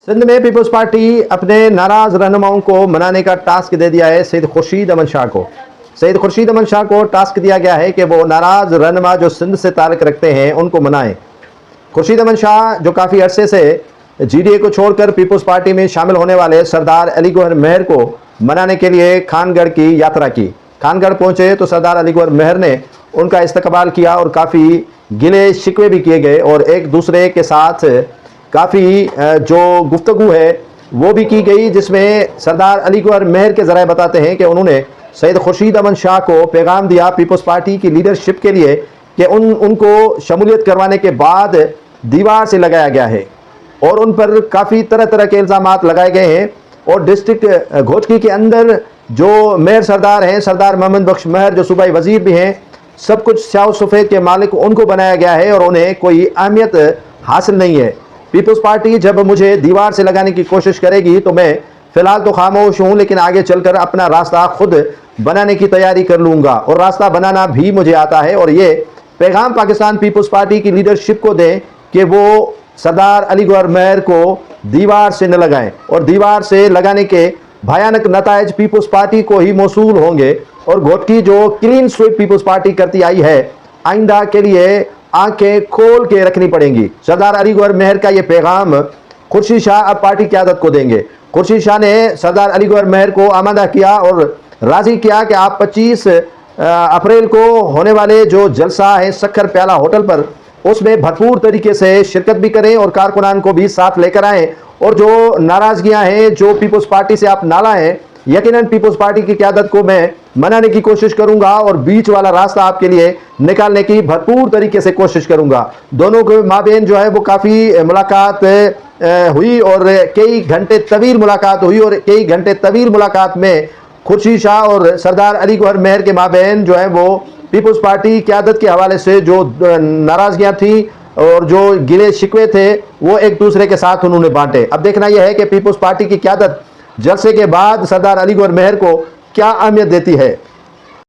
सिंध में peoples party अपने नाराज रहनुमाओं को मनाने का टास्क दे दिया है सैयद खुर्शीद अमन शाह को। सैयद खुर्शीद अमन शाह को टास्क दिया गया है कि वो नाराज रहनुमा जो सिंध से ताल्लुक़ रखते हैं उनको मनाएं। खुर्शीद अमन शाह जो काफ़ी अरसे से जीडीए को छोड़कर पीपल्स पार्टी में शामिल होने वाले सरदार अली गौहर मेहर को मनाने के लिए खानगढ़ की यात्रा की। खानगढ़ पहुँचे तो सरदार अली गौहर मेहर ने उनका इस्तकबाल किया और काफ़ी गिले शिकवे भी किए गए और एक दूसरे के साथ काफ़ी जो गुफ्तगू है वो भी की गई, जिसमें सरदार अली गौहर मेहर के ज़राए बताते हैं कि उन्होंने सैयद खुर्शीद अमन शाह को पैगाम दिया पीपल्स पार्टी की लीडरशिप के लिए कि उनको शमूलियत करवाने के बाद दीवार से लगाया गया है और उन पर काफ़ी तरह तरह के इल्ज़ामात लगाए गए हैं। और डिस्ट्रिक्ट घोचकी के अंदर जो मेयर सरदार हैं, सरदार मोहम्मद बख्श मेहर जो सूबाई वज़ीर भी हैं, सब कुछ स्याह सफ़ेद के मालिक उनको बनाया गया है और उन्हें कोई अहमियत हासिल नहीं है। पीपल्स पार्टी जब मुझे दीवार से लगाने की कोशिश करेगी तो मैं फ़िलहाल तो खामोश हूँ, लेकिन आगे चलकर अपना रास्ता खुद बनाने की तैयारी कर लूँगा और रास्ता बनाना भी मुझे आता है। और ये पैगाम पाकिस्तान पीपल्स पार्टी की लीडरशिप को दें कि वो सरदार अली गौहर मेहर को दीवार से न लगाएं और दीवार से लगाने के भयानक नतायज पीपल्स पार्टी को ही मौसूल होंगे। और घोटकी जो क्लीन स्वीप पीपल्स पार्टी करती आई है, आइंदा के लिए आंखें खोल के रखनी पड़ेंगी। सरदार अली गौहर मेहर का ये पैगाम खुर्शीद शाह अब पार्टी क़यादत को देंगे। खुर्शीद शाह ने सरदार अली गौहर मेहर को आमादा किया और राज़ी किया कि आप 25 अप्रैल को होने वाले जो जलसा है सक्कर प्याला होटल पर, उसमें भरपूर तरीके से शिरकत भी करें और कारकुनान को भी साथ लेकर आएँ। और जो नाराज़गियाँ हैं, जो पीपल्स पार्टी से आप नाला हैं, यकीनन पीपल्स पार्टी की क़यादत को मैं मनाने की कोशिश करूंगा और बीच वाला रास्ता आपके लिए निकालने की भरपूर तरीके से कोशिश करूंगा। दोनों के माबेन जो है वो काफ़ी मुलाकात हुई और कई घंटे तवील मुलाकात हुई और कई घंटे तवील मुलाकात में खुर्शीद शाह और सरदार अली गौहर मेहर के माबेन जो है वो पीपल्स पार्टी क़यादत के हवाले से जो नाराज़गियाँ थी और जो गिले शिकवे थे वो एक दूसरे के साथ उन्होंने बांटे। अब देखना यह है कि पीपल्स पार्टी की क़यादत जलसे के बाद सरदार अली गौहर मेहर को क्या अहमियत देती है।